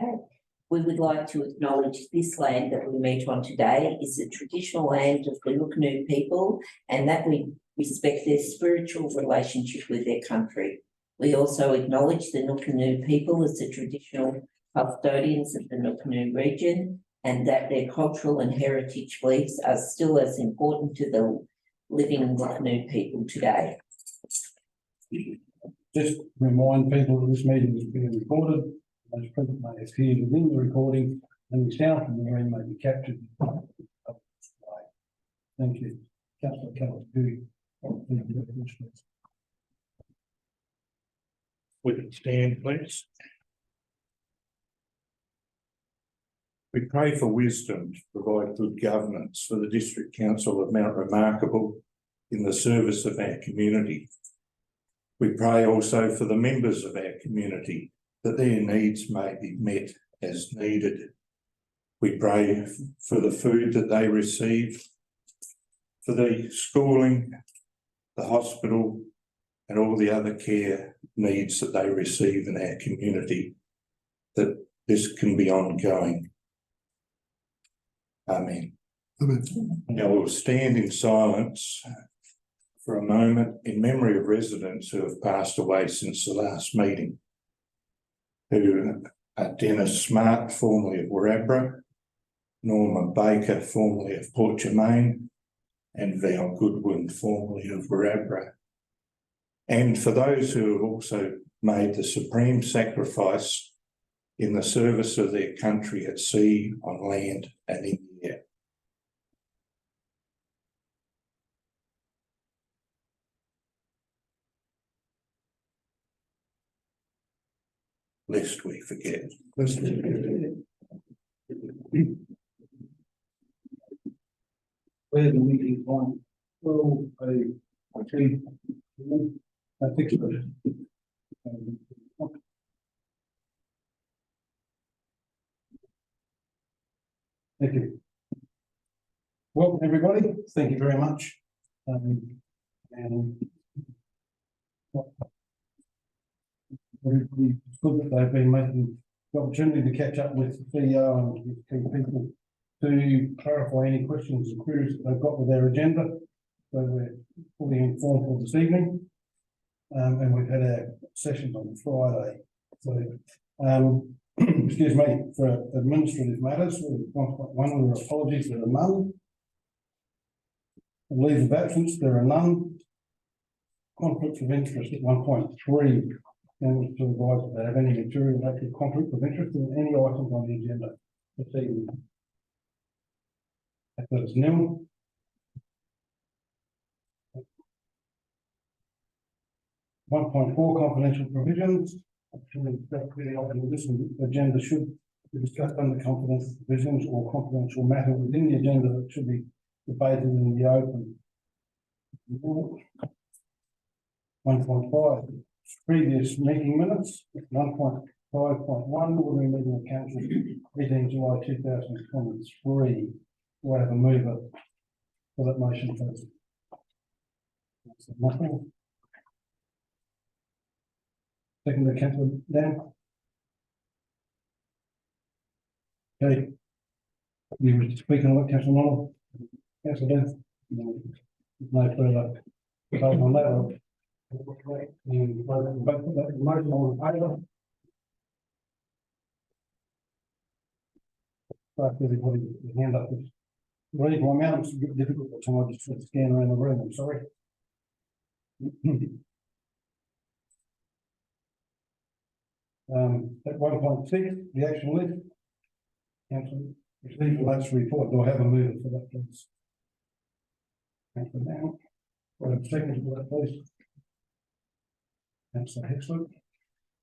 Okay. We would like to acknowledge this land that we meet on today is the traditional land of the Nukunu people, and that we respect their spiritual relationship with their country. We also acknowledge the Nukunu people as the traditional custodians of the Nukunu region, and that their cultural and heritage beliefs are still as important to the living Nukunu people today. Just remind people that this meeting is being recorded. Those present may appear within the recording, and the sound from the room may be captured. Thank you. Councillor Keller, We can stand, please. We pray for wisdom to provide good governance for the District Council of Mount Remarkable in the service of our community. We pray also for the members of our community that their needs may be met as needed. We pray for the food that they receive, for the schooling, the hospital, and all the other care needs that they receive in our community, that this can be ongoing. Amen. Amen. Now we'll stand in silence for a moment in memory of residents who have passed away since the last meeting, who are Dennis Smart, formerly of Wiradjuri, Norma Baker, formerly of Port Germain, and Val Goodwin, formerly of Wiradjuri. And for those who have also made the supreme sacrifice in the service of their country at sea, on land, and in the air. Lest we forget. where the meeting on 12:03. I think so. Thank you. Welcome, everybody. Thank you very much. And everybody, it's good that they've been making the opportunity to catch up with the CEO and with key people to clarify any questions and queries that they've got with their agenda. So we're fully informed for this evening. And we've had our sessions on Friday. So, excuse me, for administrative matters, 1.1, there are apologies, there are none. Leave of absence, there are none. Conflicts of interest at 1.3, and to advise if they have any material related conflict of interest in any items on the agenda this evening. If that's nil. Confidential provisions. This agenda should be discussed under confidential provisions or confidential matter within the agenda that should be debated in the open. 1.5, previous meeting minutes. 1.5.1, ordinary meeting of council, 18 July 2023. Do I have a mover for that motion, please? Nothing. Second to Councillor Dan. Okay. You were speaking about Councillor Nolan. Councillor Dan. No further. Vote on that. Motion all in favour. Everybody, hand up. Read my mouth. It's a bit difficult at times. I just scan around the room. I'm sorry. At 1.6, the action list. Council receive the latest report. Do I have a mover for that, please? Councillor now. What a second for that, please. Councillor Hexler.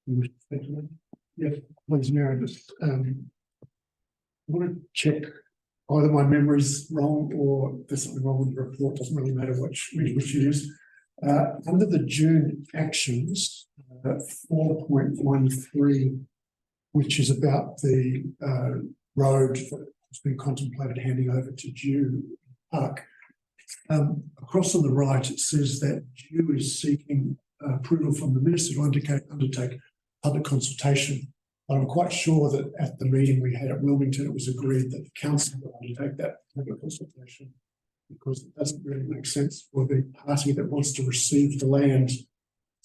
You wish to speak to me? Yes, please, Mayor. I just want to check either my memory's wrong or there's something wrong with the report. Doesn't really matter which it is. Under the June actions, 4.13, which is about the road that has been contemplated handing over to Dew Park. Across on the right, it says that Dew is seeking approval from the Minister to undertake public consultation But I'm quite sure that at the meeting we had at Wilmington, it was agreed that the council would undertake that public consultation. Because it doesn't really make sense for the party that wants to receive the land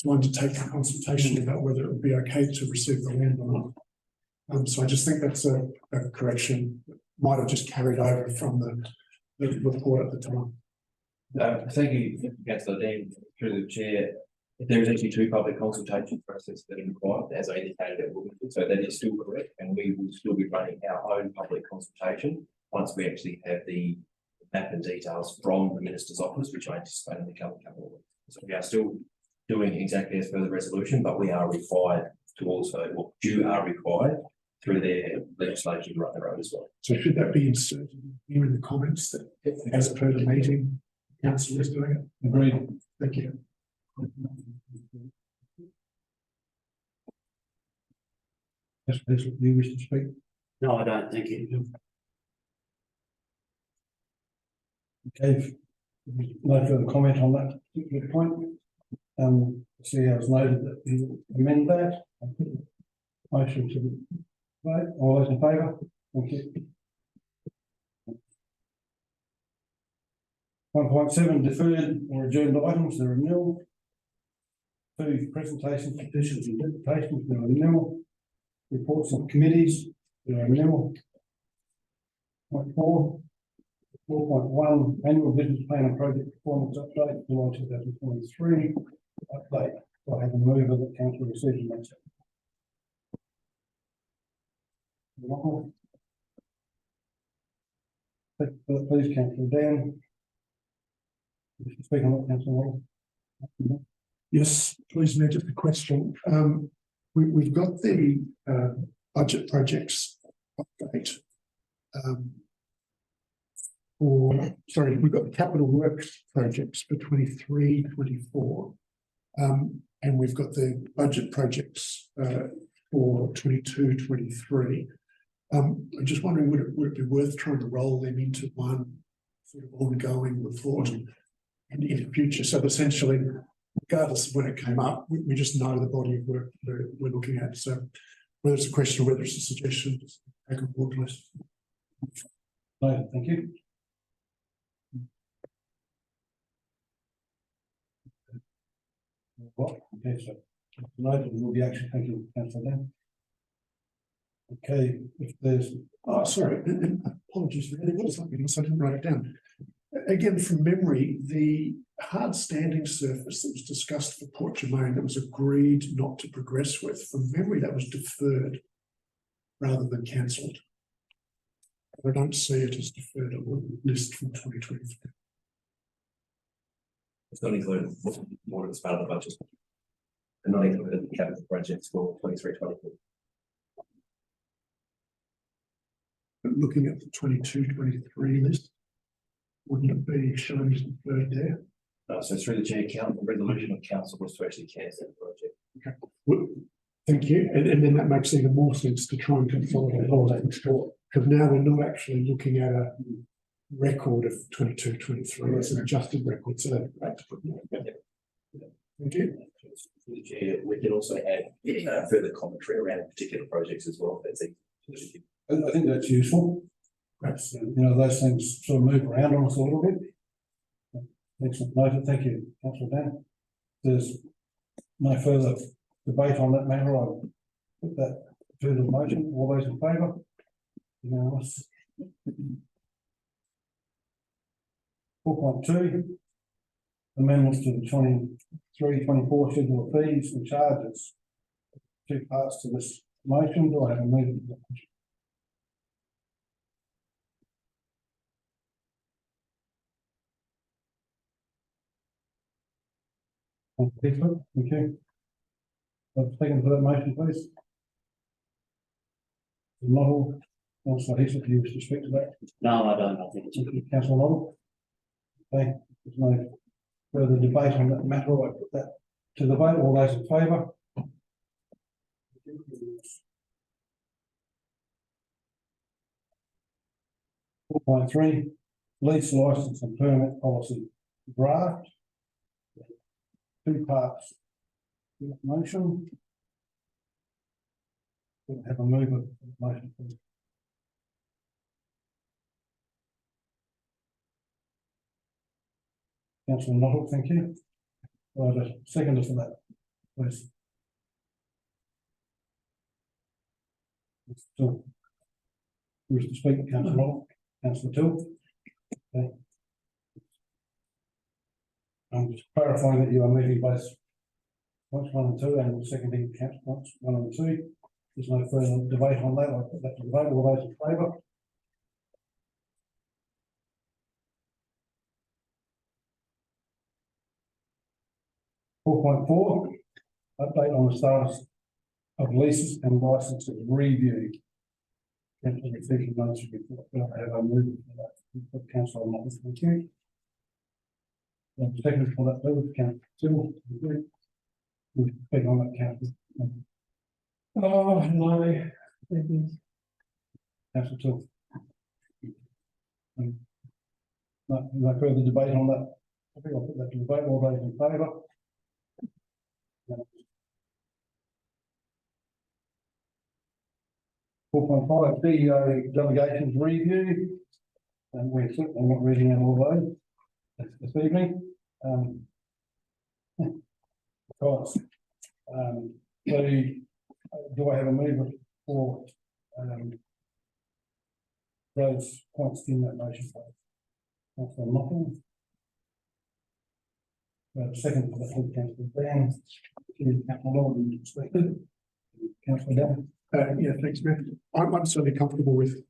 to undertake a consultation about whether it would be okay to receive the land or not. So I just think that's a correction that might have just carried over from the report at the time. Thank you, Councillor Dean, through the chair. There is actually 2 public consultation processes that are required, as I indicated at Wilmington, so that is still correct, and we will still be running our own public consultation once we actually have the map and details from the Minister's office, which I anticipate in the coming couple of weeks. So we are still doing exactly as per the resolution, but we are required to also, or you are required through their legislation to run their own as well. So should that be inserted here in the comments that as per the meeting, council is doing it? Agreed. Thank you. Yes, please, you wish to speak? No, I don't think it. Okay, no further comment on that particular point. CEO has noted that he will amend that. Motion to vote, all those in favour? Thank you. 1.7 deferred or adjourned items, there are nil. 2 presentations, petitions and interpretations, there are nil. Reports of committees, there are nil. 4.4. 4.1 annual business plan and project performance update, July 2023. Update. So I have a mover that council receives and makes it. Please, Councillor Dan. Wish to speak on that, Councillor Wall? Yes, please, Mayor, just a question. We've got the budget projects update. We've got the capital works projects for 23-24. And we've got the budget projects for 22-23. I'm just wondering, would it be worth trying to roll them into one sort of ongoing report and in the future? So essentially, regardless of when it came up, we just know the body of work we're looking at. So whether it's a question or whether it's a suggestion, just take a board list. No, thank you. What? Okay, so noted will be action. Thank you, Councillor Dan. Okay, if there's Apologies for there was something else, I didn't write it down. Again, from memory, the hard standing surface that was discussed for Port Germain that was agreed not to progress with, from memory that was deferred rather than cancelled. I don't see it as deferred on the list from 2023. It's not included more as part of the budget. And not included in the capital projects for 23-24. But looking at the 22-23 list, wouldn't it be shown as deferred there? So through the chair count, the resolution of council was to actually cancel the project. Okay. Well, thank you. And then that makes even more sense to try and consolidate all that export, because now we're not actually looking at a record of 22-23. It's an adjusted record. So that's great to put there. Thank you. Through the chair, we can also add further commentary around particular projects as well. That's easy. I think that's useful. Perhaps, you know, those things sort of move around on us a little bit. Excellent, noted. Thank you, Councillor Dan. There's no further debate on that matter. I'll put that to the motion. All those in favour? Unanimous. 4.2. Amendments to the 23-24 schedule of fees and charges. 2 parts to this motion. Do I have a motion? Thank you. Second for that motion, please. Noddle, Councillor Hislop, you wish to speak to that? No, I don't. I think it's. Councillor Noddle? Okay, there's no further debate on that matter. I put that to the vote. All those in favour? 4.3, lease licence and permit policy draft. 2 parts. Motion. We'll have a mover for the motion, please. Councillor Nuttall, thank you. Well, a second for that, please. Till. Wish to speak, Councillor Nuttall, Councillor Till. Okay. I'm just clarifying that you are moving both points 1 and 2 and seconding council points 1 and 2. There's no further debate on that. I'll put that to debate. All those in favour? .4, update on the status of leases and licenses review. Councillor receiving notes report. I have a move for that. Councillor Martin, thank you. Second for that, please, Councillor Till. We'll speak on that, Councillor. Oh, no. Councillor Till. No further debate on that. I think I'll put that to debate. All those in favour? 4.5, DEO delegations review. And we're certainly not reading out all those this evening. Because, so do I have a mover for those points in that motion, please? Councillor Moffin. We have a second for the whole Councillor Dan. Councillor Lord, expected. Councillor Dan. Yeah, thanks, Matt. I'm certainly comfortable with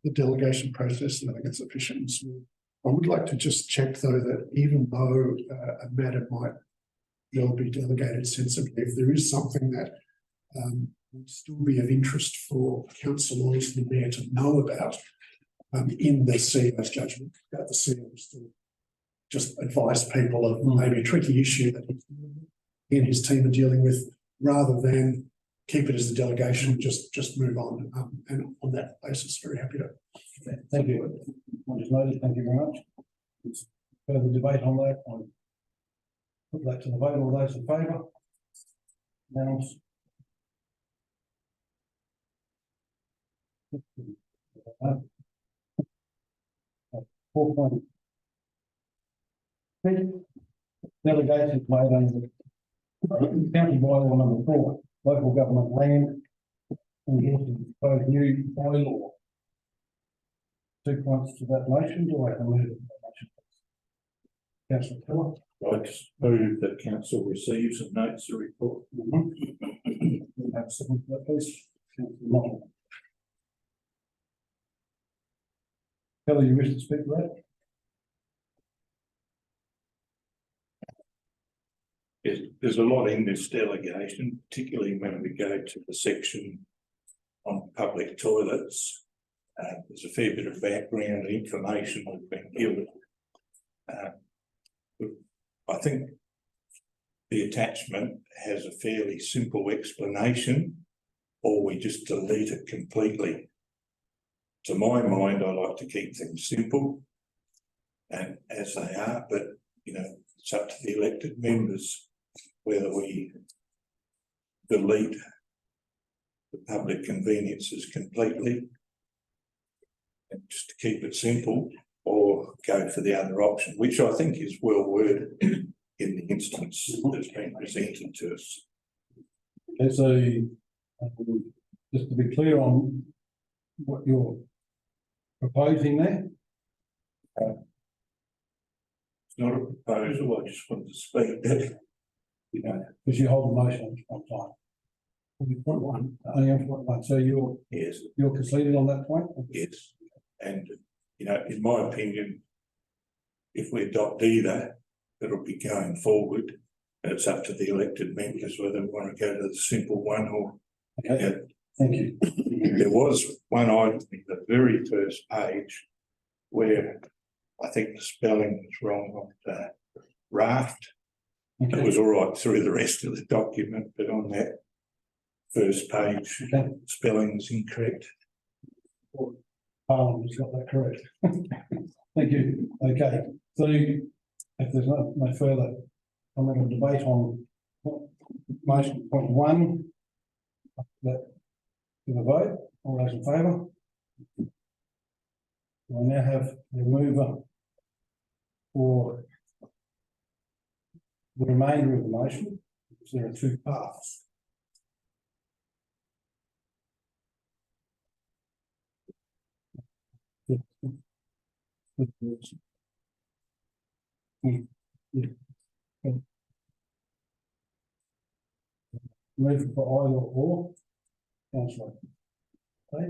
the delegation process, and I think it's efficient and smooth. I would like to just check, though, that even though a matter might well be delegated sensibly, if there is something that would still be of interest for councillors and the mayor to know about in the CEO's judgment, that the CEO will still just advise people of maybe a tricky issue that he and his team are dealing with, rather than keep it as a delegation, just move on. And on that basis, very happy to. Thank you. Point is noted. Thank you very much. Further debate on that. I'll put that to the vote. All those in favour? Unanimous. Four point. Delegations made under county bylaw number 4, local government land. And proposed new bylaw. 2 points to that motion. Do I have a move that motion? Councillor Keller. I just move that council receives and notes the report. We have a second for that, please. Councillor Moffin. Keller, you wish to speak to that? There's a lot in this delegation, particularly when we go to the section on public toilets. There's a fair bit of background information we've been given. I think the attachment has a fairly simple explanation, or we just delete it completely. To my mind, I like to keep things simple and as they are, but you know, it's up to the elected members whether we delete the public conveniences completely and just to keep it simple, or go for the other option, which I think is well worded in the instance that's been presented to us. Okay, so just to be clear on what you're proposing there. It's not a proposal, I just wanted to speak that, you know. Because you hold the motion on time. Point 1, only on point 1. So Yes. you're conceded on that point? Yes, and you know, in my opinion, if we adopt either, it'll be going forward. It's up to the elected members whether we want to go to the simple one or. Okay, thank you. There was one item in the very first page where I think the spelling was wrong on raft. It was all right through the rest of the document, but on that first page, Okay. spelling was incorrect. Parliament has got that correct. Thank you. Okay, so if there's no further comment or debate on motion point 1, that to the vote, all those in favour? We now have the mover for the remainder of the motion, because there are two parts. Move for either or, councillor. Okay,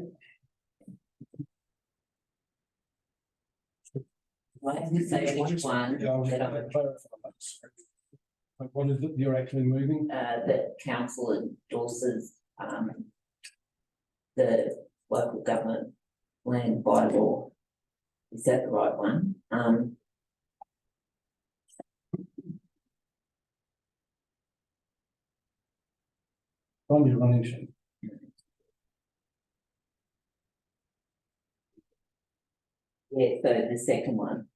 Like to say which one yeah, I was that going to clarify that. What is it you're actually moving? that council endorses, the local government land bylaw. Is that the right one? On your running sheet. Yeah, so the second one.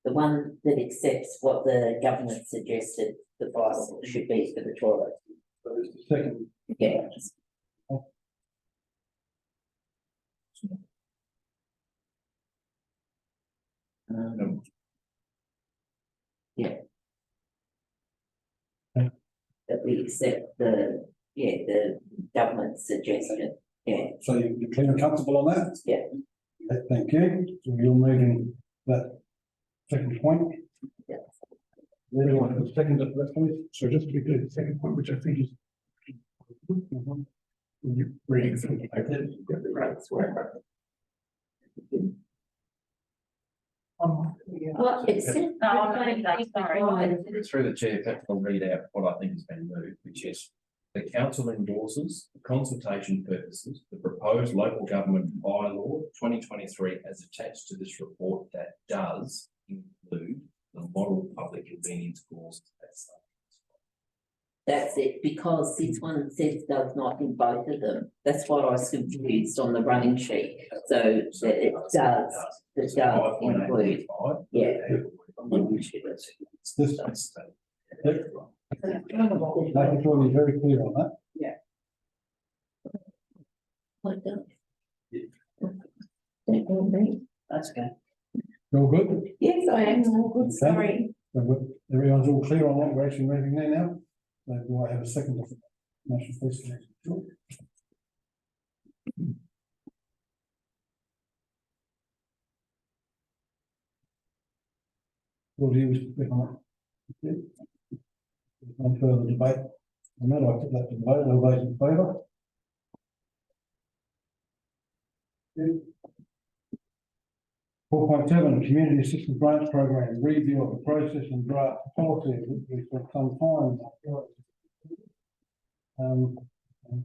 The one that accepts what the government suggested the bylaw should be for the toilet. So it's the second. Yeah. Yeah. That we accept the government suggestion, yeah. So you're clear and comfortable on that? Yeah. Okay, thank you. So you're moving that second point. Yeah. Anyone have a second to that, please? So just to be clear, the second point, which I think is. When you're reading through the paper, you get the right swear. Well, it's. Through the chair, perhaps I'll read out what I think has been moved, which is the council endorses for consultation purposes, the proposed local government bylaw 2023 as attached to this report that does include the model public convenience clause. That's it, because this one says does not in both of them. That's what I was confused on the running sheet. So it does include, yeah. It's this. Making sure you're very clear on that. Like that. Don't want me. That's okay. All good? Yes, I am all good, sorry. Everyone's all clear on what we're actually moving there now? So do I have a second to the motion, please? Will you speak on that? No further debate. On that, I put that to the vote. All those in favour? Good. 4.7, Community Assistance Grants Program, review of the process and draft policy, which we spent some time. And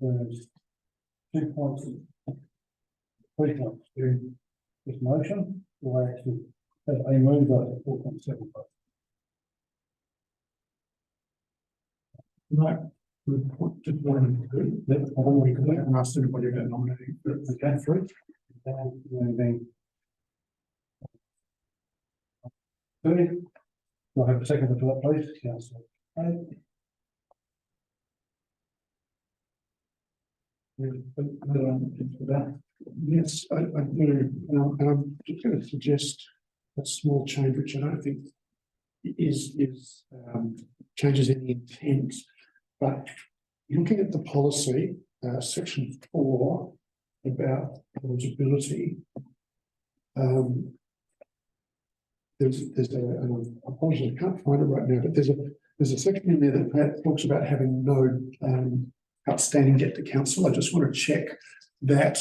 there's 2 points, 3 points to this motion. Do I actually have a move over 4.7? No, just one good. I've already asked everybody about nominating. Okay, three. Moving. Three. Do I have a second for that, please, councillor? Yes, I do, and I'm just going to suggest a small change, which I don't think is changes any intent, but looking at the policy, section 4 about eligibility. There's and I apologize, I can't find it right now, but there's a section in there that talks about having no outstanding debt to council. I just want to check that,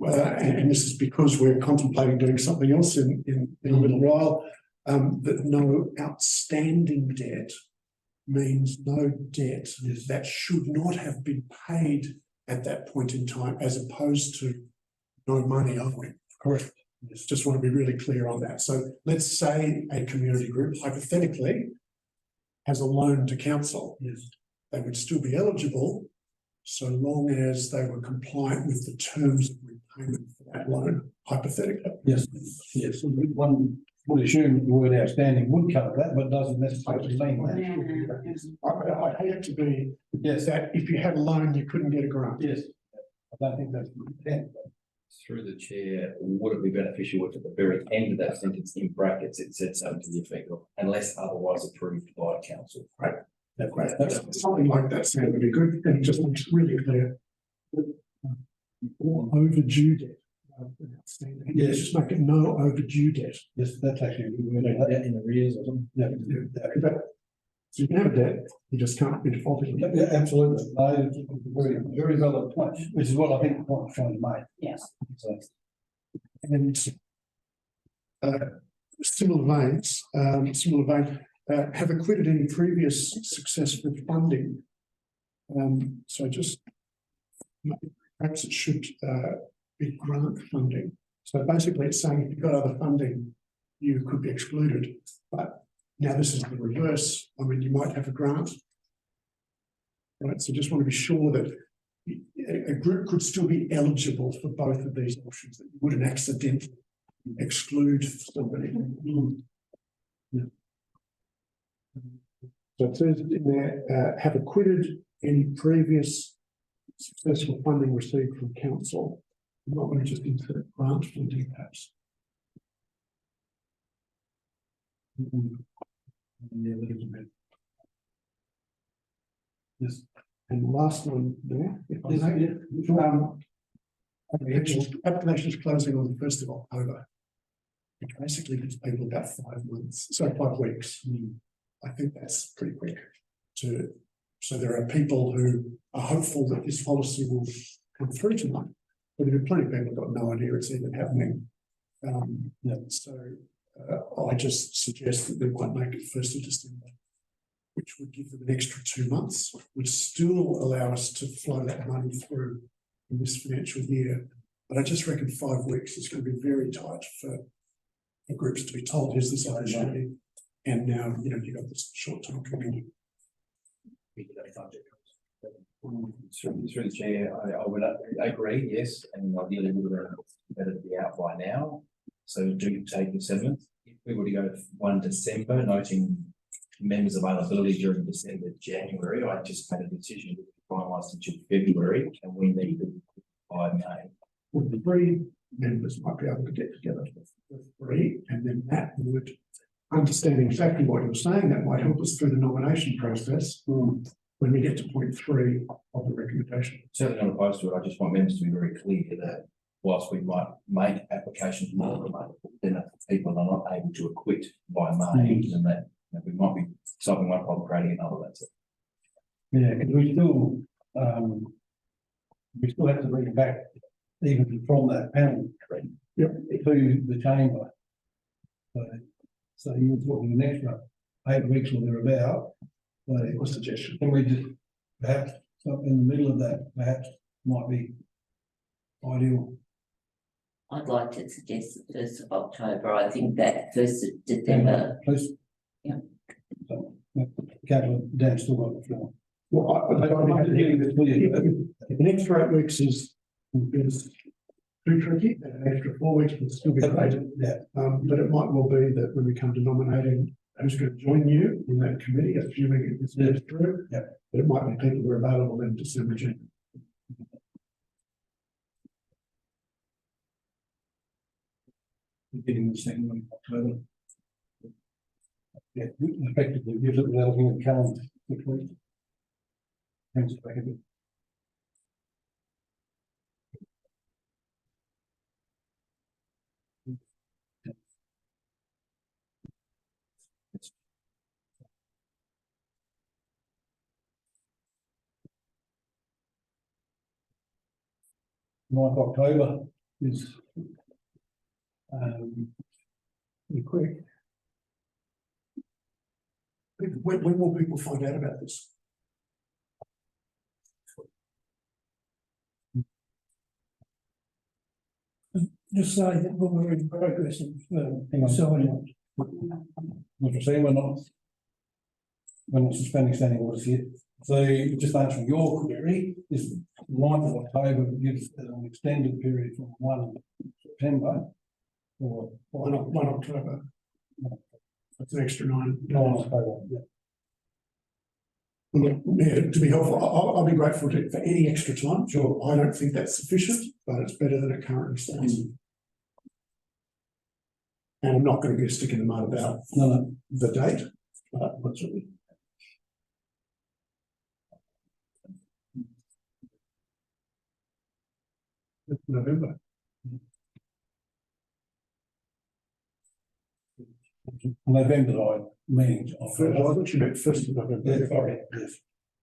and this is because we're contemplating doing something else in a little while, that no outstanding debt means no debt that should not have been paid at that point in time, as opposed to no money owing. Correct. Yes, just want to be really clear on that. So let's say a community group hypothetically has a loan to council. Yes. They would still be eligible so long as they were compliant with the terms of repayment for that loan, hypothetically. Yes, yes. One would assume the word outstanding would cover that, but doesn't necessarily mean that. I hate it to be Yes, that if you had a loan, you couldn't get a grant. yes. I don't think that's the intent. Through the chair, would it be beneficial if at the very end of that sentence in brackets, it said something to the effect of unless otherwise approved by council? Right. That's Something like that sounds really good, and it just makes it really clear. Or overdue debt. rather than outstanding. Yes. Just make it no overdue debt. yes, that's actually a good word. Debt in arrears or something. Yeah, But so you can have a debt, you just can't be defaulting. yeah, absolutely. No, it's a very, very valid point, which is what I think the point was trying to make. Yes. So, And similar veins, have acquitted any previous successful funding. So just perhaps it should be grant funding. So basically it's saying if you've got other funding, you could be excluded. But now this is the reverse. I mean, you might have a grant. Right, so just want to be sure that a group could still be eligible for both of these options, that you wouldn't accidentally exclude somebody. Yeah. So it says in there, have acquitted any previous successful funding received from council. You might want to just insert grant funding perhaps. yeah, that is a bit. Yes. And the last one there, if I Yes, may, yeah. applications closing on the 1st of October. It basically gives people about 5 months, so 5 weeks. I think that's pretty quick so there are people who are hopeful that this policy will come through tonight, but there are plenty of people who've got no idea it's even happening. So I just suggest that they might make it 1st of December, which would give them an extra 2 months, would still allow us to flow that money through in this financial year. But I just reckon 5 weeks is going to be very tight for groups to be told, here's this opportunity. And now, you've got this short-term community. Through the chair, I would agree, yes, and ideally we would have better to be out by now. So do take the 7th. If we were to go to 1 December, noting members' availability during December, January, I anticipate a decision to be finalised until February, and we need to by May. Well, the 3 members might be able to get together for 3, and then that would, understanding exactly what you're saying, that might help us through the nomination process when we get to point 3 of the recommendation. Certainly not opposed to it, I just want members to be very clear that whilst we might make applications more available, then if people are not able to acquit by May, then that we might be solving one problem, creating another, that's it. Yeah, because we still have to bring it back even from that panel. Yep. To the chamber. So you're talking an extra 8 weeks or thereabout. So Or suggestion. can we just perhaps something in the middle of that perhaps might be ideal. I'd like to suggest the 1st of October. I think that 1st of December. Please. Yeah. So, Councillor Dan still got the floor. Well, if an extra 8 weeks is too tricky, then an extra 4 weeks would still be great. Yeah, But it might well be that when we come to nominating who's going to join you in that committee, assuming it is through, yeah. that it might be people who are available in December, January. Getting the second one of October. Yeah, effectively gives it without looking at the calendar quickly. Brings it back a bit. Ninth October is Pretty quick. When will people find out about this? Just say that we're in progress of hang on. signing. Like I say, we're not suspending standing orders here. So just answering your query is 9th of October gives an extended period from 1 September or 1 October. That's an extra nine. No one spoke on it. Look, yeah, to be helpful, I'll be grateful for any extra time. Sure, I don't think that's sufficient, but it's better than it currently stands. And I'm not going to be a stick in the mud about No, the date, but what's it? It's November. November, I mean. I thought you meant first of November. Yeah, sorry, yes.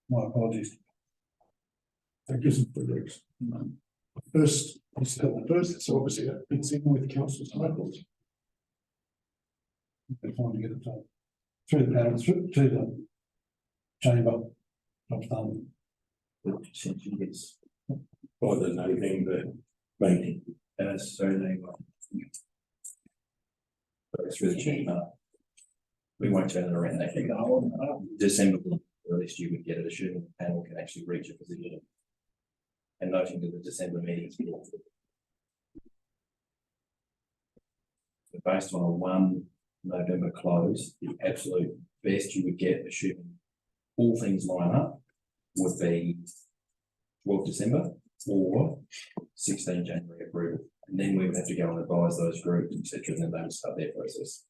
My apologies. That gives them 3 weeks. First, it's still the first, so obviously that fits in with council's cycles. It's time to get it done. Through the panel, through to the chamber. Job's done. Essentially, it's, By the November meeting. so they go through the chamber. We won't turn it around, they think, oh, December, or at least you would get it, assuming the panel can actually reach a position. And noting that the December meetings. So based on a 1 November close, the absolute best you would get, assuming all things line up, would be 12 December or 16 January approval. And then we would have to go and advise those groups, etc., and then they would start their process.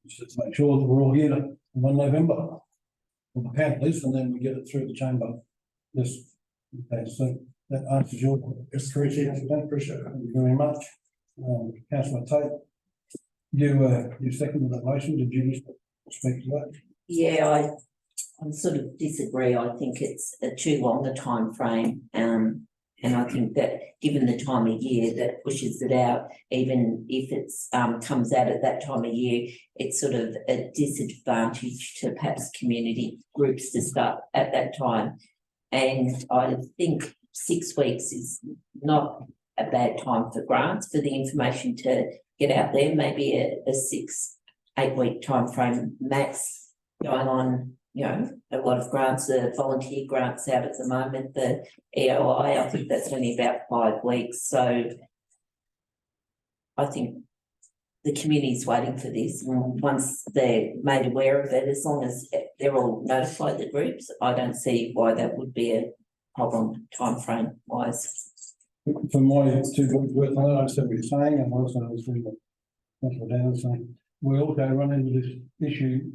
Just to make sure that we're all here on 1 November. With the panel list, and then we get it through the chamber. Yes. Okay, so that answers your. Yes, correct, yeah, I appreciate it. Thank you very much. Councillor Tate, you seconded that motion, did you wish to speak to that? Yeah, I sort of disagree. I think it's a too long a time frame. And I think that given the time of year that pushes it out, even if it's comes out at that time of year, it's sort of a disadvantage to perhaps community groups to start at that time. And I think 6 weeks is not a bad time for grants, for the information to get out there, maybe a 6, 8 week time frame max going on. You know, a lot of grants are volunteer grants out at the moment. The EOI, I think that's only about 5 weeks. So I think the community's waiting for this. And once they're made aware of it, as long as they're all notified, the groups, I don't see why that would be a problem timeframe wise. For my 2 groups worth, I understand what you're saying, and also understand what Dan is saying. We also run into this issue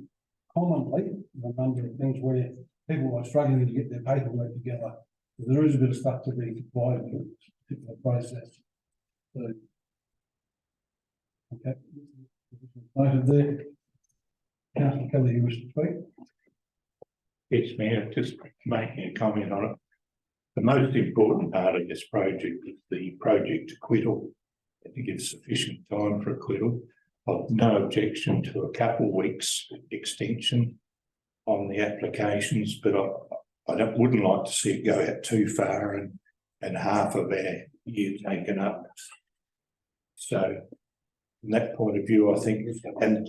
commonly, a number of things where people are struggling to get their paperwork together. There is a bit of stuff to be complied with in this particular process. So, okay. Noted there. Councillor Kelly, you wish to speak? Yes, Mayor, just making a comment on it. The most important part of this project is the project acquittal. To give sufficient time for acquittal. I've no objection to a couple of weeks extension on the applications, but I wouldn't like to see it go out too far and half of our year taken up. So from that point of view, I think, and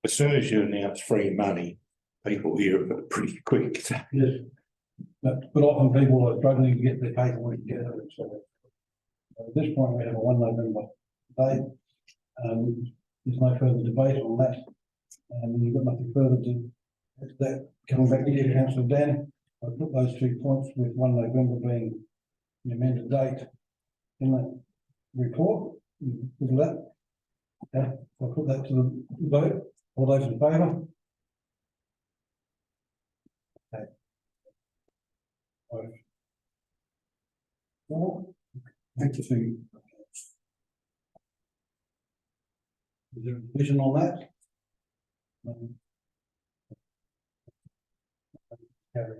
as soon as you announce free money, people hear of it pretty quick. Yes. But often people are struggling to get their paperwork together. So at this point, we have a 1 November date. There's no further debate on that. You've got nothing further to that. Coming back to you, Councillor Dan, I put those 2 points with 1 November being the amended date in that report. Look at that. Yeah, I'll put that to the vote. All those in favour? Okay. 4. Thank you. Is there a vision on that? Carry.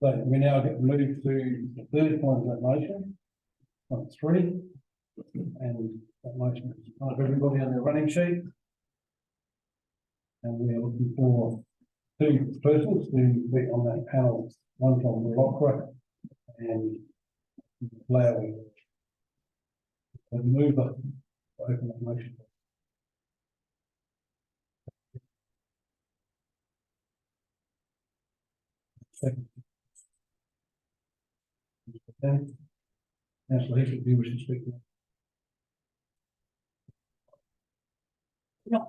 So we now get moved to the third point of that motion, point 3, and that motion is part of everybody on their running sheet. And we are looking for 2 persons to be on that panel, one from the Lockra and Lowry. The mover, open that motion. Second. Then, councillor Hicks, do you wish to speak to that?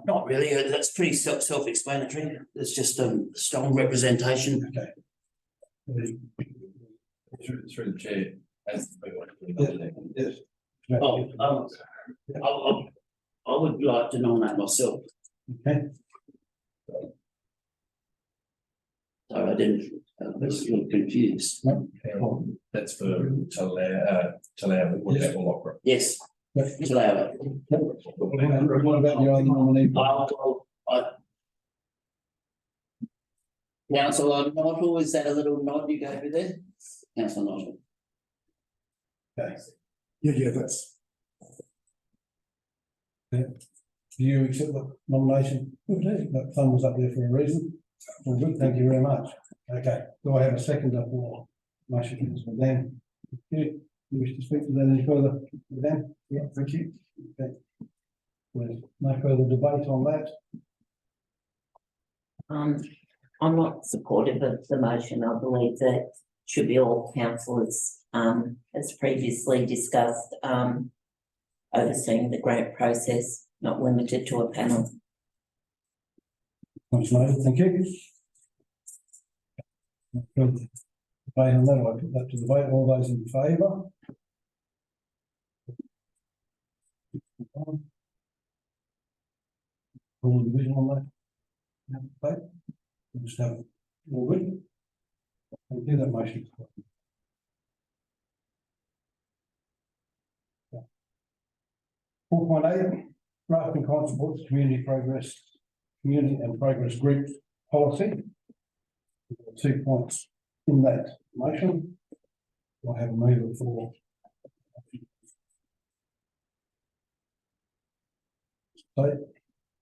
Not really, that's pretty self-explanatory, it's just strong representation. Okay. Through the chair, as. Yes. Oh, I would like to nominate myself, Okay, so I didn't, I was a little confused. That's for to allow what that will operate. Yes, to allow it. what about the other nominee? Councillor Nottle, is that a little nod you gave me there? Councillor Nottle. Okay, Yeah, that's, do you accept the nomination? That thumb was up there for a reason. Well, good, thank you very much. Okay, do I have a seconder for motion, councillor Dan? You wish to speak to that any further, Dan? Yeah, thank you. Okay. There's no further debate on that. I'm not supportive of the motion. I believe that should be all councillors, as previously discussed, overseeing the grant process, not limited to a panel. Much noted, thank you. No further debate on that, I'll put that to the vote. All those in favour? All division on that? No debate? We'll just have all good. Thank you, that motion. 4.8, draft and kind supports community and progress group policy. 2 points in that motion. I have a mover for.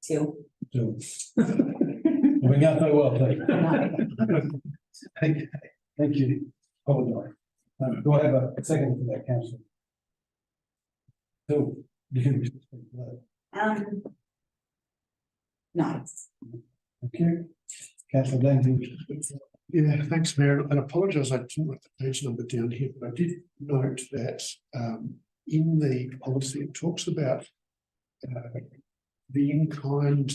Till. We go so well, thank you. Thank you. Apologise. Do I have a second for that, councillor? Phil, do you wish to speak to that? No. Thank you. Councillor Dan, do you wish to speak to that? yeah, thanks, Mayor, and I apologise, I didn't write the page number down here, but I did note that in the policy, it talks about the in-kind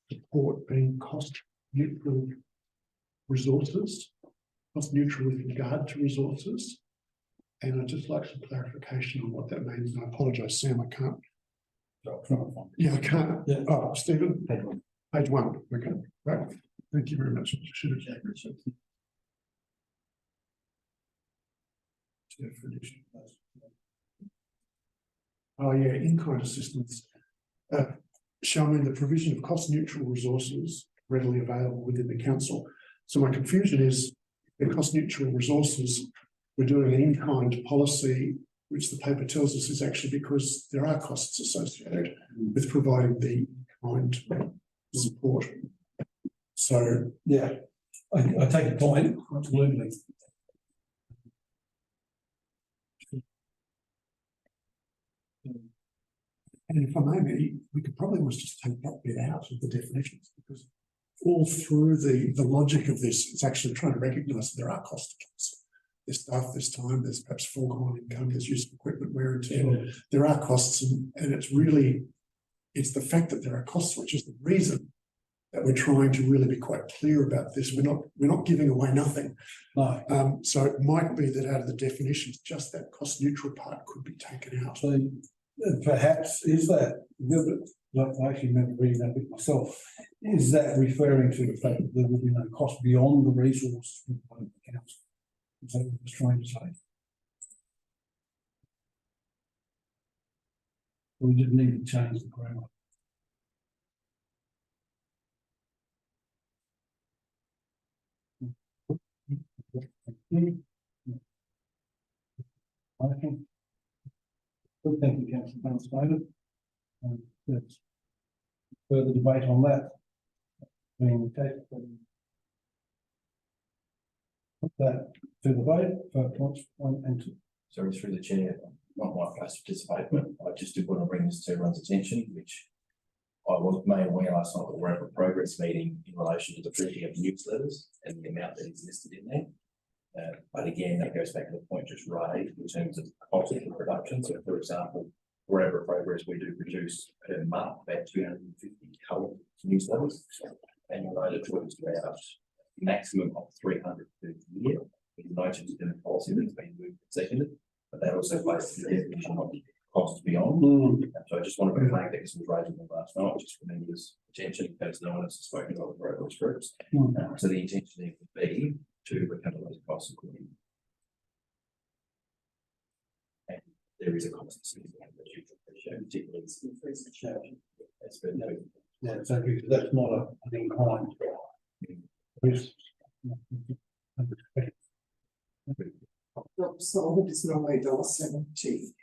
support being cost neutral resources, cost neutral with regard to resources. And I'd just like some clarification on what that means. And I apologise, Sam, I can't. Yeah, I can't. Yeah. Oh, Stephen, Page one. page 1. Okay, right. Thank you very much. Should have checked this. Definition. Oh, yeah, in-kind assistance. Showing the provision of cost-neutral resources readily available within the council. So my confusion is the cost-neutral resources, we're doing an in-kind policy, which the paper tells us is actually because there are costs associated with providing the kind support. So, Yeah, I take a point, absolutely. and if I may, we could probably almost just take that bit out of the definitions, because all through the logic of this, it's actually trying to recognise that there are costs to council. There's staff, there's time, there's perhaps foregone income, there's use of equipment, wear and tear. There are costs, and it's the fact that there are costs, which is the reason that we're trying to really be quite clear about this. We're not giving away nothing. No, So it might be that out of the definitions, just that cost neutral part could be taken out. so perhaps is that, I actually remember reading that bit myself, is that referring to the fact that there will be no cost beyond the resources of the council? Is that what I was trying to say? We just need to change the grammar. I think. Good, thank you, Councillor Dunstone. There's further debate on that. Being the case, put that to the vote for points 1 and 2. Sorry, through the chair, not my place to participate, but I just did want to bring this to everyone's attention, which I was made aware last night that we're at a progress meeting in relation to the printing of newsletters and the amount that is listed in there. But again, that goes back to the point just raised in terms of cost of production. So for example, wherever progress we do produce per month about 250 colour newsletters, and you'll know that talks about maximum of 300 per year. It's noted in the policy that's been moved and seconded, but that also places the definition of costs beyond. And so I just want to flag that because it was raised in the last night, just for members' attention, in case no one else has spoken about the progress groups. So the intention there would be to recover those costs accordingly. And there is a cost associated with the future ratio, particularly as increase the charge. That's been noted. Yeah, so because that's not an inclined. Sold is normally $1.70.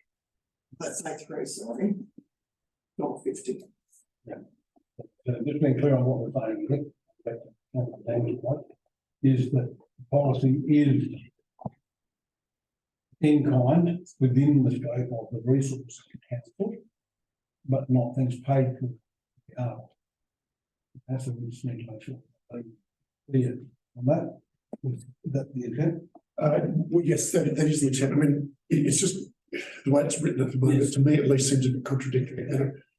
Let's say through, sorry. Not 50. Just being clear on what we're saying here, back to Councillor Danger's point, is that the policy is in kind within the scope of the resource council, but not things paid for. That's what we just need to make sure. Clear on that. Is that the intent? Well, yes, that is the intent. I mean, it's just the way it's written at the moment, to me at least seems a bit contradictory.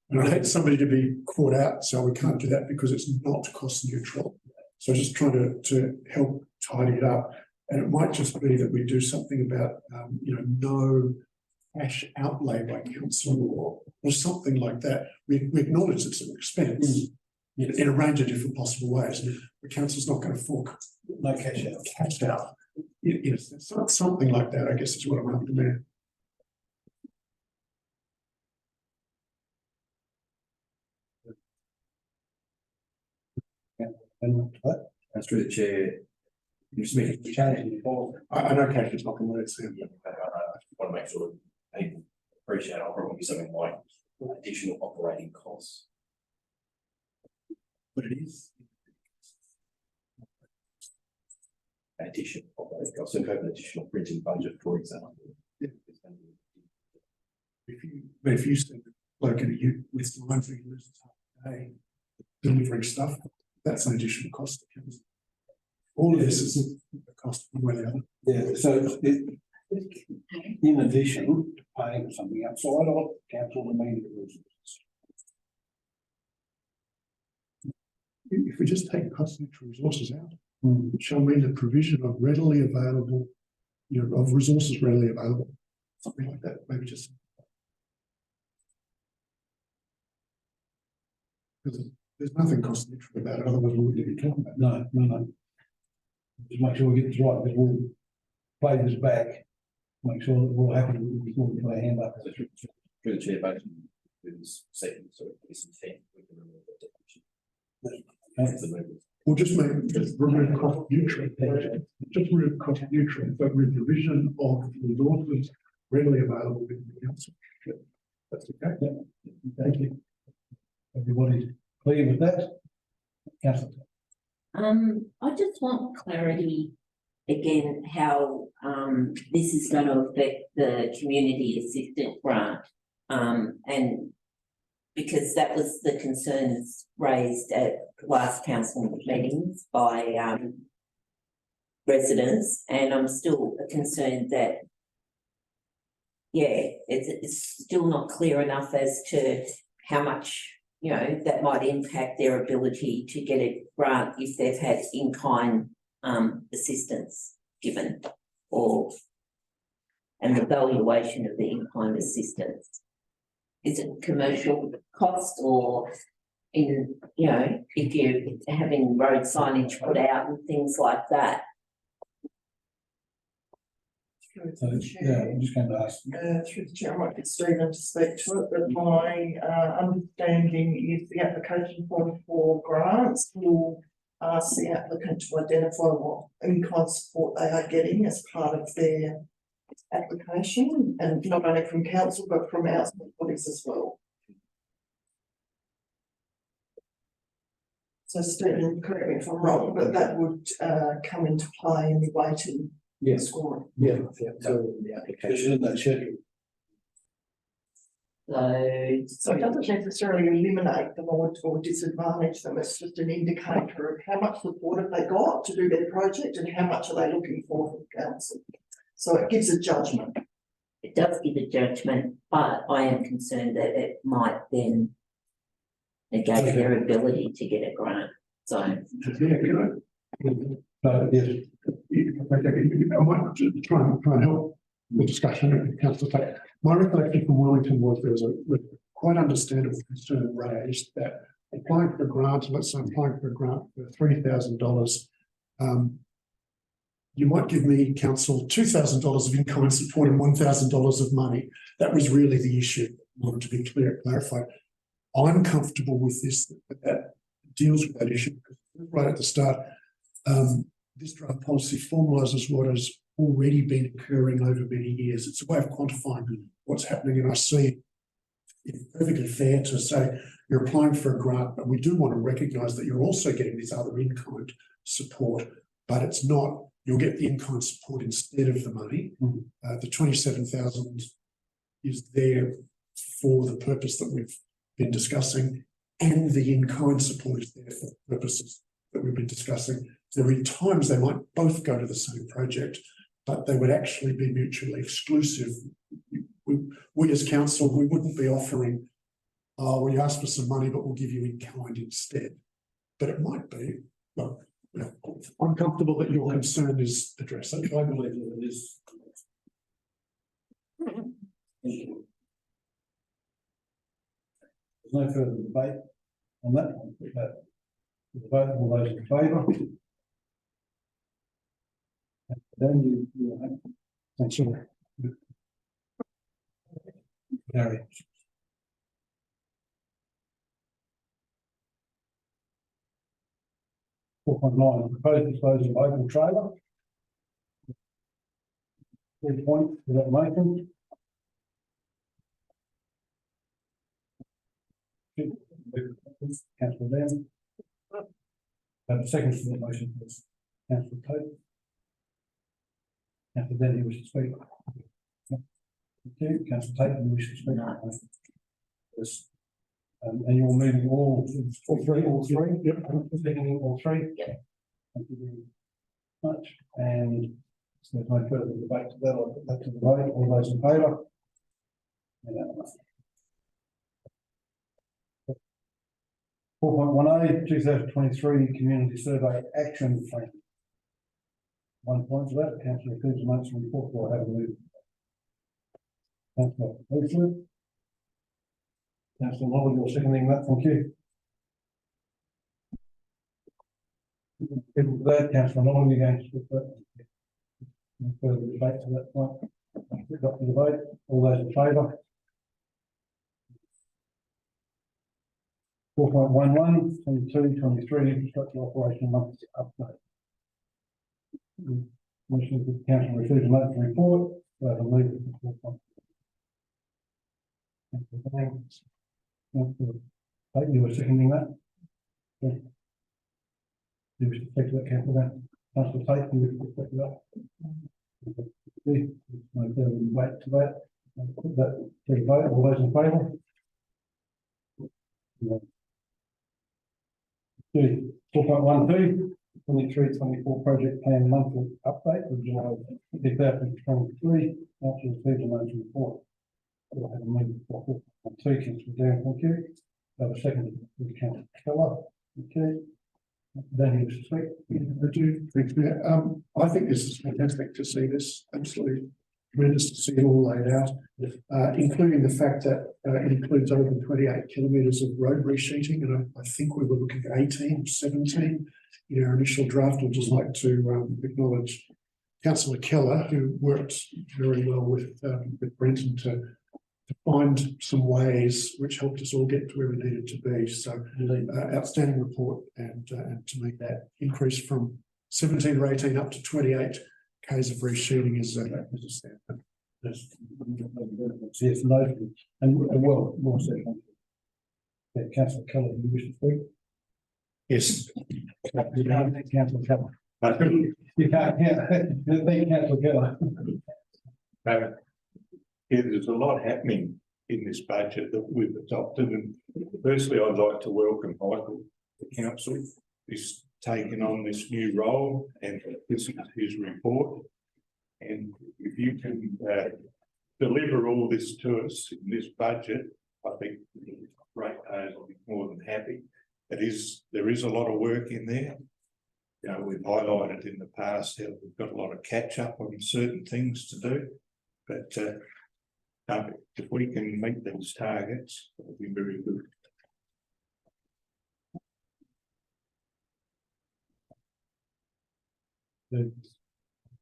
And I hate somebody to be caught out, so we can't do that because it's not cost neutral. So just trying to help tidy it up. And it might just be that we do something about, no cash outlay by council or something like that. We acknowledge it's an expense in a range of different possible ways. The council's not going to fork No cash out. cash out. Something like that, I guess, is what I'm after there. And that, And through the chair, you just make the change in the policy. I know cash is not the word, so. I want to make sure that people appreciate I'll probably something like additional operating costs. But it is. Additional operating costs, so if you have an additional printing budget, for example. Yeah. If you send a bloke in a you with line for you loses half a day delivering stuff, that's an additional cost that comes. All of this is a cost one way or the other. Yeah, so in addition to paying for something outside of council immediate resources. If we just take cost neutral resources out, it shall mean the provision of readily available, of resources readily available, something like that, maybe just. Because there's nothing cost neutral about it, otherwise we wouldn't be talking about it. No. Just make sure we get this right, because we'll play this back, make sure that we're happy before we put our hand up. So through the chair, based on this second, so this intent, we can remove that definition. Or just remove cost neutral, just remove cost neutral, but with provision of resources readily available within the council. That's okay. Yeah. Thank you. Everybody's clear with that? Councillor. I just want clarity again, how, this is going to affect the community assistant grant. And because that was the concerns raised at last council meetings by, residents, and I'm still concerned that, yeah, it's still not clear enough as to how much, that might impact their ability to get a grant if they've had in-kind assistance given, and the valuation of the in-kind assistance. Is it commercial cost, or if you're having road signage put out and things like that? So, yeah, I'm just going to ask. Through the chair, I might get Stephen to speak to it, but my understanding is the application form for grants will ask the applicant to identify what in-kind support they are getting as part of their application, and not only from council but from outside bodies as well. So Stephen, correct me if I'm wrong, but that would come into play in the weighting scoring. Yeah, so the application, that schedule. So it doesn't necessarily eliminate them or disadvantage them, it's just an indicator of how much support have they got to do their project and how much are they looking for from council. So it gives a judgment. It does give a judgment, but I am concerned that it might then negate their ability to get a grant, so. Yeah, you know, yes, I might try and help the discussion with councillor Tate. My recollection from Wellington was there was a quite understandable concern raised that applying for a grant, let's say applying for a grant for $3,000, you might give me, council, $2,000 of in-kind support and $1,000 of money. That was really the issue. I wanted to be clear, clarified. I'm comfortable with this, that deals with that issue. Right at the start, this draft policy formalises what has already been occurring over many years. It's a way of quantifying what's happening, and I see it's perfectly fair to say you're applying for a grant, but we do want to recognise that you're also getting this other in-kind support, but it's not, you'll get the in-kind support instead of the money. The 27,000 is there for the purpose that we've been discussing, and the in-kind support is there for the purposes that we've been discussing. There are times they might both go to the same project, but they would actually be mutually exclusive. We as council, we wouldn't be offering, well, you ask for some money, but we'll give you in kind instead. But it might be, well, I'm comfortable that your concern is addressed. I believe that it is. There's no further debate on that one. The vote, all those in favour? Then you. Thanks, sir. Carry. 4.9, proposed disposal of open trailer. 3 points to that motion. Councillor Dan. Second to the motion, please. Councillor Tate. Councillor Dan, you wish to speak? Thank you. Councillor Tate, you wish to speak? No. Yes. And you're moving all three? Yep. Seconding all three? Yep. Thank you very much. And so there's no further debate to that. I'll put that to the vote. All those in favour? Unanimous. 4.1A, 2023 Community Survey Action Plan. 1 point to that, Councillor Cooper makes a report for how to move. Councillor Cooper. Councillor Lolly, you're seconding that, thank you. People for that, Councillor Lolly, you're going to speak that. No further debate to that point. Put up to the vote, all those in favour? 4.11, 22-23 infrastructure operational monthly update. Motion for the council to receive a monthly report. So I'll move it to 4.1. Councillor Tate, you were seconding that? Yeah. You wish to speak to that, Councillor? Councillor Tate, you wish to speak to that? Okay. No further debate to that. I'll put that to the vote. All those in favour? Yeah. 4.12, 23-24 project plan monthly update of July 2023. Council received a monthly report. We'll have a meeting for 4.2. Councillor Dan, thank you. Have a second with Councillor Keller. Okay. Dan, you wish to speak? I do, thanks, Mayor. I think this is fantastic to see this, absolutely tremendous to see it all laid out, including the fact that it includes over 28 kilometres of road resheeting, and I think we were looking at 18 or 17 in our initial draft. I'd just like to acknowledge Councillor Keller, who worked very well with Brenton to find some ways which helped us all get to where we needed to be. So outstanding report, and to make that increase from 17 or 18 up to 28 Ks of resheeting is a standard. Yes, no, and well said. Yeah, Councillor Keller, you wish to speak? Yes. Councillor Keller. You can't, thank Councillor Keller. Yeah, there's a lot happening in this budget that we've adopted. And firstly, I'd like to welcome Michael to council. He's taken on this new role and this is his report. And if you can deliver all this to us in this budget, I think ratepayers will be more than happy. There is a lot of work in there. You know, we've highlighted in the past how we've got a lot of catch up on certain things to do, but if we can meet these targets, it'll be very good.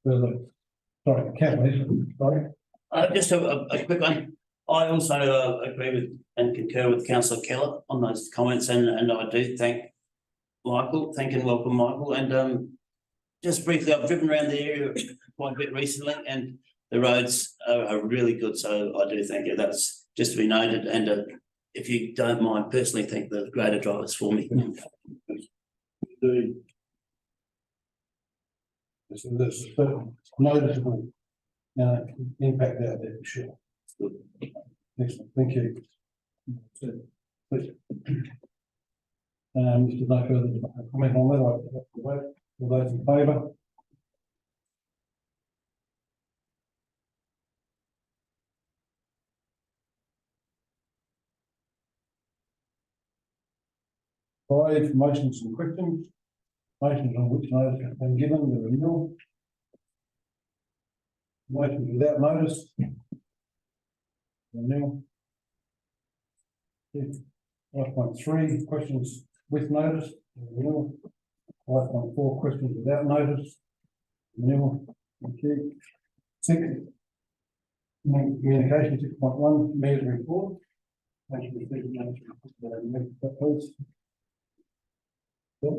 Further, sorry, Kathleen, sorry. Just a quick one. I also agree with and concur with councillor Keller on those comments, and I do thank and welcome Michael. And just briefly, I've driven around the area quite a bit recently, and the roads are really good. So I do thank you. That's just to be noted. And if you don't mind, personally, thank the grader drivers for me. There's noticeable impact out there for sure. Excellent, thank you. Please. Mr. No further comment on that, I'll have to vote. All those in favour? Five, motions and questions. Motions on which notice has been given, the renewal. Motions without notice. Renewal. 5.3, questions with notice, renewal. 5.4, questions without notice, renewal. Thank you. Second, communication 6.1, mayor's report. Thank you for speaking. Please. Bill?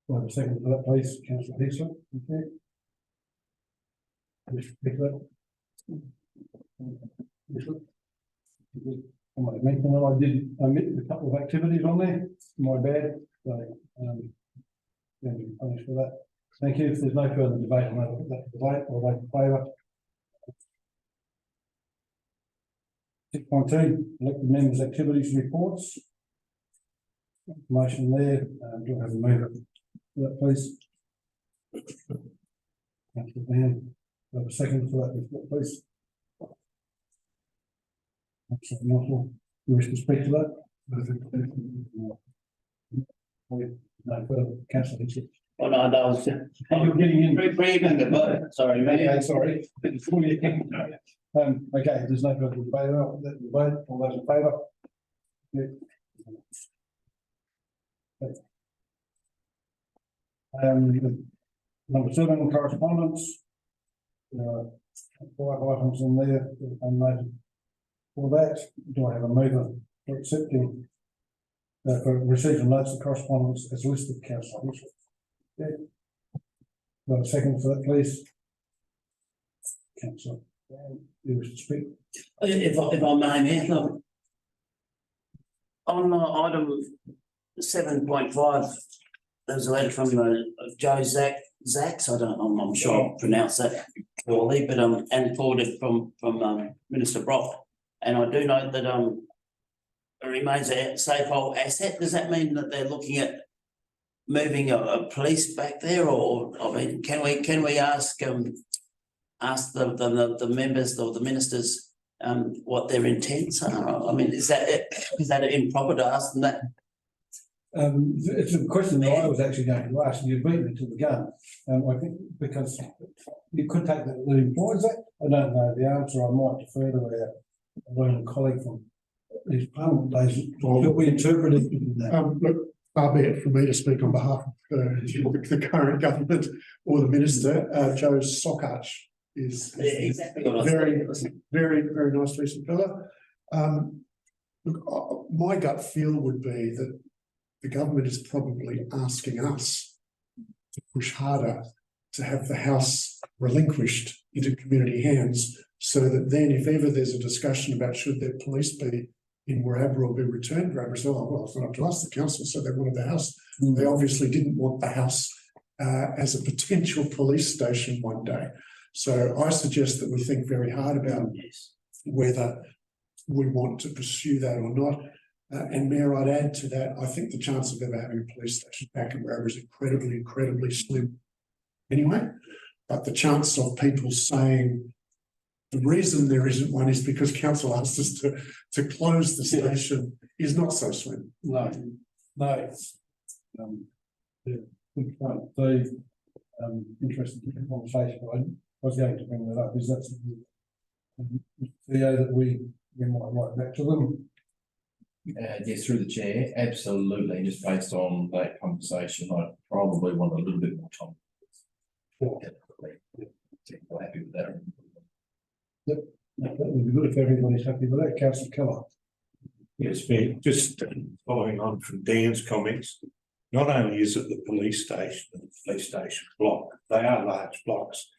We'll have a second for that, please, councillor Heaslip. Okay. I mentioned that I did omit a couple of activities on there, my bad, so going to be punished for that. Thank you. If there's no further debate on that debate, I'll vote in favour. 6.2, elected members' activities reports. Motion there, do I have a mover for that, please? Councillor Van, do I have a second for that report, please? Councillor Mossel, you wish to speak to that? No further, councillor Hickson. Oh no, that was You're getting in. breathing the vote. Sorry, Okay, sorry. Okay, there's no further debate, I'll let the vote, all those in favour? Number 7, correspondence. There are 5 items in there, unnoted. For that, do I have a mover for accepting, for receiving notes of correspondence as listed, councillor? Yeah. Do I have a second for that, please? Councillor, you wish to speak? If I may, Mayor, on item 7.5, there was a letter from Joe Zacks. I don't know, I'm sure I pronounced that poorly, but and forwarded from Minister Brock. And I do note that it remains a Safehold asset. Does that mean that they're looking at moving a police back there, or I mean, can we ask the members or the ministers what their intents are? I mean, is that improper to ask them that? It's a question that I was actually going to ask, and you've beaten it to the gun. I think because you could take that implies that. I don't know the answer. I might defer to our learned colleague from these parliament days. But we interpreted that. Look, far be it for me to speak on behalf of the current government or the minister. Joe Sockarch is Exactly very nice decent fella. Look, my gut feel would be that the government is probably asking us to push harder to have the House relinquished into community hands, so that then if ever there's a discussion about should there police be in Wiradjuri or be returned to Wiradjuri, well, it's not up to us, the council said they wanted the House. They obviously didn't want the House as a potential police station one day. So I suggest that we think very hard about whether we want to pursue that or not. And Mayor, I'd add to that, I think the chance of ever having a police station back in Werribee is incredibly slim anyway. But the chance of people saying the reason there isn't one is because council asked us to close the station is not so slim. No. Yeah, good point. The, interesting conversation, but I was going to bring that up, is that that we might write back to them. Yes, through the chair, absolutely, just based on that conversation, I probably want a little bit more time. We're happy with that. That would be good if everybody's happy with that. Councillor Keller. Yes, Mayor, just following on from Dan's comments, not only is it the police station and the police station block, they are large blocks.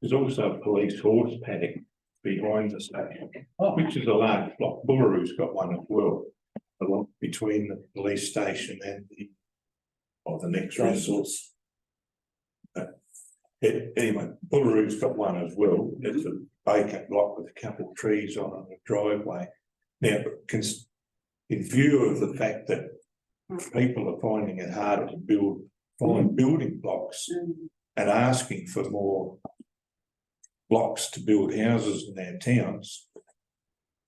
There's also a police horse paddock behind the station, which is a large block. Bullaroo's got one as well, along between the police station and the next resource. Anyway, Bullaroo's got one as well. It's a vacant block with a couple of trees on it, a driveway. Now, in view of the fact that people are finding it harder to find building blocks and asking for more blocks to build houses in our towns,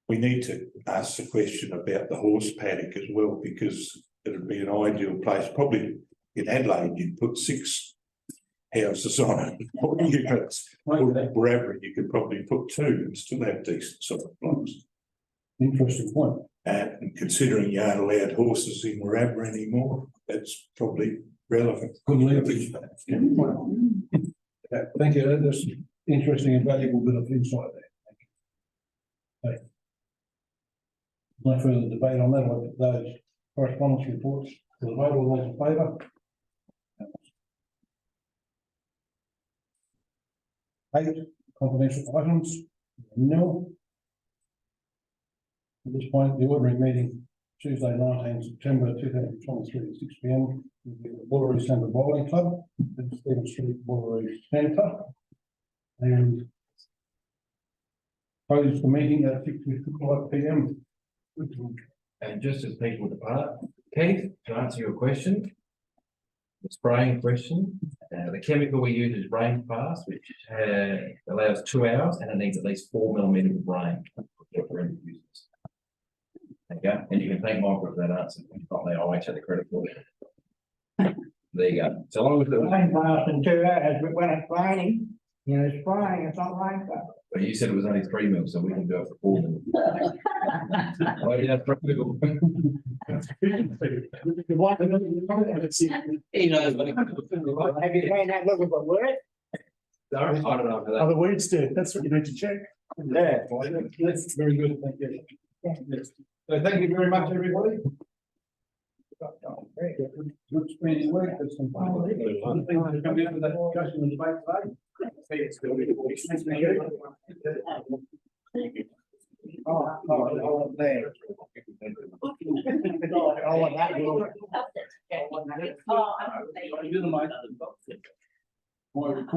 we need to ask the question about the horse paddock as well, because it would be an ideal place. Probably in Adelaide, you'd put 6 houses on it, or units. Wherever you could probably put 2 and still have decent sort of blocks. Interesting point. And considering you aren't allowed horses in Werribee anymore, that's probably relevant. Good leverage. Yeah, thank you. That's interesting and valuable bit of insight there. Thank you. No further debate on that. I'll put those correspondence reports to the vote. All those in favour? 8 confidential items. No. At this point, the ordinary meeting, Tuesday, 19 September 2023 at 6 p.m. will be at the Bullaroo Centre Bowling Club at Stephen Street, Bullaroo Centre. And close the meeting at 6:55 p.m. And just as people depart, Keith, to answer your question, the spraying question, the chemical we use is rain fast, which allows 2 hours and it needs at least 4 millimetres of rain. For end users. There you go, and you can thank Michael for that answer. If not there, I won't take the credit for it. There you go. So long as the Rain fast in 2 hours, but when it's raining, it's spraying, it's not rain fast. But you said it was only 3 mil, so we can do it for 4 mil. Oh, yeah, 3 mil. He knows what Have you seen that look at the word? I don't know for that. Other words, do, that's what you need to check. Yeah. That's very good. Thank you. Yes. So thank you very much, everybody. Good speedy work. That's some fun. Coming out of that discussion and debate today. Oh, there. Oh, that will. Oh, I didn't mind. My recording.